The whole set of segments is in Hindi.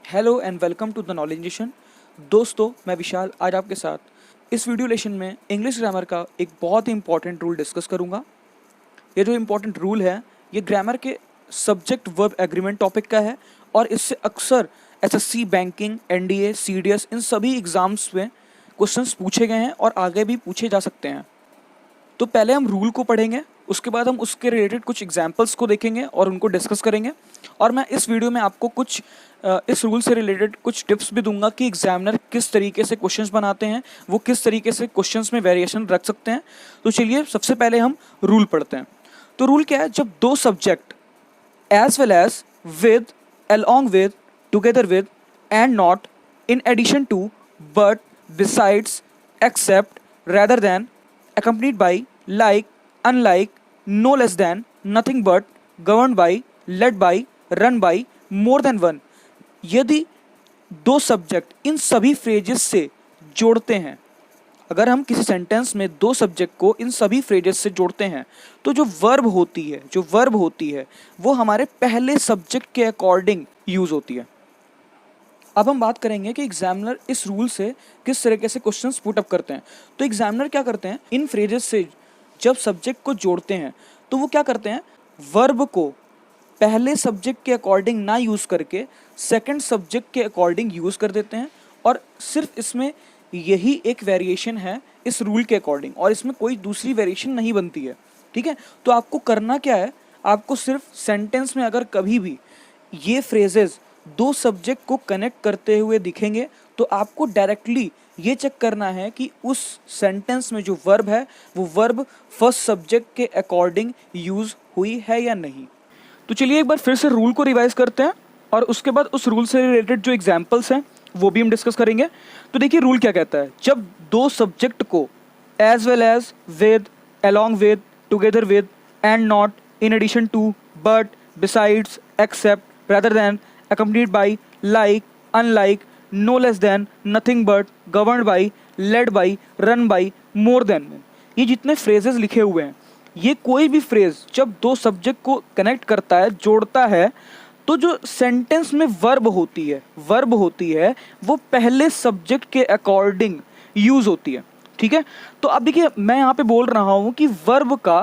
Hello and welcome to the knowledge nation. दोस्तों, मैं विशाल आज आपके साथ इस वीडियो लेशन में इंग्लिश ग्रामर का एक बहुत ही इंपॉर्टेंट रूल डिस्कस करूंगा। ये जो इम्पोर्टेंट रूल है ये ग्रामर के सब्जेक्ट वर्ब एग्रीमेंट टॉपिक का है और इससे अक्सर एसएससी, बैंकिंग, एनडीए, सीडीएस इन सभी एग्जाम्स में क्वेश्चंस पूछे गए हैं और आगे भी पूछे जा सकते हैं। तो पहले हम रूल को पढ़ेंगे, उसके बाद हम उसके रिलेटेड कुछ एग्जाम्पल्स को देखेंगे और उनको डिस्कस करेंगे। और मैं इस वीडियो में आपको कुछ इस रूल से रिलेटेड कुछ टिप्स भी दूंगा कि एग्जामिनर किस तरीके से क्वेश्चंस बनाते हैं, वो किस तरीके से क्वेश्चंस में वेरिएशन रख सकते हैं। तो चलिए सबसे पहले हम रूल पढ़ते हैं। तो रूल क्या है, जब दो subject as well as, with, along with, together with, and not, in addition to, but, besides, except, rather than, accompanied by, like, unlike, no less than, nothing but, governed by, led by, run by, more than one, यदि दो सब्जेक्ट इन सभी फ्रेजेस से जोड़ते हैं, अगर हम किसी सेंटेंस में दो सब्जेक्ट को इन सभी फ्रेजेस से जोड़ते हैं तो जो वर्ब होती है वो हमारे पहले सब्जेक्ट के अकॉर्डिंग यूज होती है। अब हम बात करेंगे कि एग्जामिनर इस रूल से किस तरीके से क्वेश्चंस पुट अप करते हैं। तो एग्जामिनर क्या करते हैं, इन फ्रेजेस से जब सब्जेक्ट को जोड़ते हैं तो वो क्या करते हैं, वर्ब को पहले सब्जेक्ट के अकॉर्डिंग ना यूज़ करके सेकंड सब्जेक्ट के अकॉर्डिंग यूज़ कर देते हैं। और सिर्फ इसमें यही एक वेरिएशन है इस रूल के अकॉर्डिंग, और इसमें कोई दूसरी वेरिएशन नहीं बनती है। ठीक है, तो आपको करना क्या है, आपको सिर्फ सेंटेंस में अगर कभी भी ये फ्रेजेस दो सब्जेक्ट को कनेक्ट करते हुए दिखेंगे तो आपको डायरेक्टली ये चेक करना है कि उस सेंटेंस में जो वर्ब है वो वर्ब फर्स्ट सब्जेक्ट के अकॉर्डिंग यूज़ हुई है या नहीं। तो चलिए एक बार फिर से रूल को रिवाइज करते हैं और उसके बाद उस रूल से रिलेटेड जो एग्जाम्पल्स हैं वो भी हम डिस्कस करेंगे। तो देखिए रूल क्या कहता है, जब दो सब्जेक्ट को as well as, with, along with, together with, and not, in addition to, but, besides, except, rather than, accompanied by, like, unlike, no less than, nothing but, governed by, led by, run by, more than, ये जितने फ्रेजेस लिखे हुए हैं, ये कोई भी फ्रेज जब दो सब्जेक्ट को कनेक्ट करता है, जोड़ता है, तो जो सेंटेंस में वर्ब होती है वो पहले सब्जेक्ट के अकॉर्डिंग यूज होती है। ठीक है, तो अब देखिए मैं यहाँ पे बोल रहा हूँ कि वर्ब का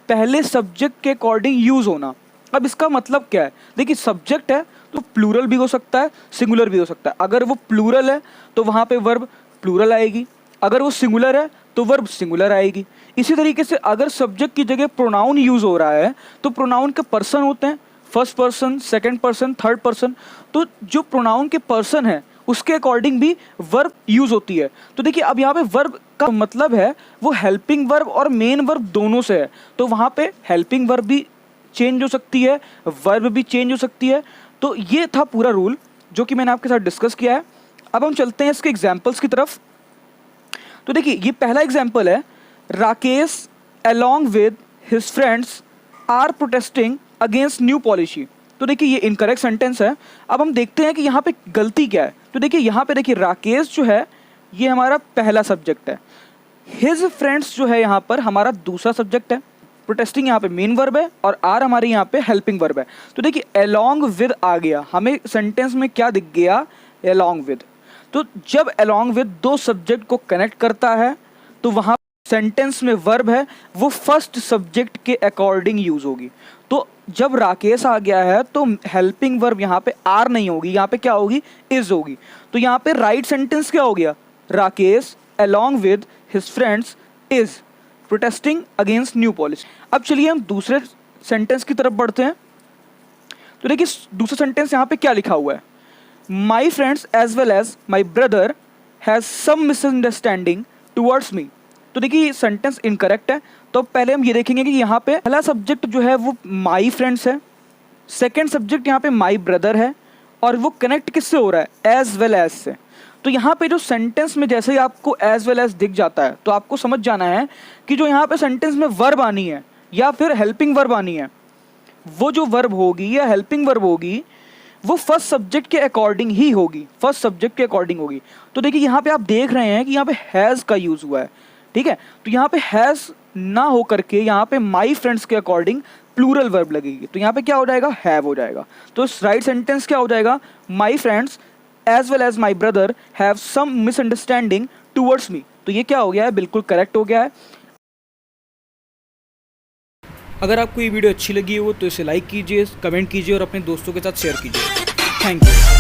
पहले सब्जेक्ट के अकॉर्डिंग यूज होना। अब इसका मतलब क्या है, देखिए सब्जेक्ट है तो प्लूरल भी हो सकता है, सिंगुलर भी हो सकता है। अगर वो प्लूरल है तो वहाँ पे वर्ब प्लूरल आएगी, अगर वो सिंगुलर है तो वर्ब सिंगुलर आएगी। इसी तरीके से अगर सब्जेक्ट की जगह प्रोनाउन यूज हो रहा है तो प्रोनाउन के पर्सन होते हैं, first person, second person, third person. तो जो प्रोनाउन के पर्सन है उसके अकॉर्डिंग भी वर्ब यूज होती है। तो देखिए अब यहाँ पे वर्ब का मतलब है वो हेल्पिंग वर्ब और मेन वर्ब दोनों से है, तो वहाँ पे हेल्पिंग वर्ब भी चेंज हो सकती है, वर्ब भी चेंज हो सकती है। तो ये था पूरा रूल जो कि मैंने आपके साथ डिस्कस किया है। अब हम चलते हैं इसके एग्जाम्पल्स की तरफ। तो देखिए ये पहला एग्जाम्पल है, Rakesh along with his friends are protesting against new policy। तो देखिए ये इनकरेक्ट सेंटेंस है। अब हम देखते हैं कि यहाँ पे गलती क्या है। तो देखिए यहाँ पे देखिए राकेश जो है ये हमारा पहला सब्जेक्ट है, हिज फ्रेंड्स जो है यहाँ पर हमारा दूसरा सब्जेक्ट है, प्रोटेस्टिंग यहाँ पे मेन वर्ब है और आर हमारे यहाँ पे हेल्पिंग वर्ब है। तो देखिए along with आ गया, हमें सेंटेंस में क्या दिख गया, along with। तो जब along with दो सब्जेक्ट को कनेक्ट करता है तो वहाँ सेंटेंस में वर्ब है वो फर्स्ट सब्जेक्ट के अकॉर्डिंग यूज होगी। तो जब राकेश आ गया है तो हेल्पिंग वर्ब यहाँ पे आर नहीं होगी, यहाँ पे क्या होगी, इज होगी। तो यहाँ पे राइट सेंटेंस क्या हो गया, Rakesh along with his friends is protesting against new policy। अब चलिए हम दूसरे सेंटेंस की तरफ बढ़ते हैं। तो देखिए दूसरा सेंटेंस यहाँ पे क्या लिखा हुआ है, my friends as well as my brother has some misunderstanding towards me। तो देखिए ये सेंटेंस इनकरेक्ट है। तो पहले हम ये देखेंगे कि यहाँ पे पहला सब्जेक्ट जो है वो माई फ्रेंड्स है, सेकंड सब्जेक्ट यहाँ पे माई ब्रदर है और वो कनेक्ट किससे हो रहा है, एज वेल एज से। तो यहाँ पे जो सेंटेंस में जैसे ही आपको एज वेल एज दिख जाता है तो आपको समझ जाना है कि जो यहाँ पे सेंटेंस में वर्ब आनी है या फिर हेल्पिंग वर्ब आनी है, वो जो वर्ब होगी या हेल्पिंग वर्ब होगी वो फर्स्ट सब्जेक्ट के अकॉर्डिंग ही होगी, फर्स्ट सब्जेक्ट के अकॉर्डिंग होगी। तो देखिए यहाँ पे आप देख रहे हैं कि यहाँ पे हैज़ का यूज़ हुआ है। ठीक है, तो यहाँ पे हैज़ ना हो करके यहाँ पे माई फ्रेंड्स के अकॉर्डिंग प्लूरल वर्ब लगेगी, तो यहाँ पे क्या हो जाएगा, हैव हो जाएगा। तो राइट सेंटेंस क्या हो जाएगा, my friends as well as my brother have some misunderstanding towards me. तो ये क्या हो गया है, बिल्कुल करेक्ट हो गया है। अगर आपको ये वीडियो अच्छी लगी हो तो इसे लाइक कीजिए, कमेंट कीजिए और अपने दोस्तों के साथ शेयर कीजिए। Thank you.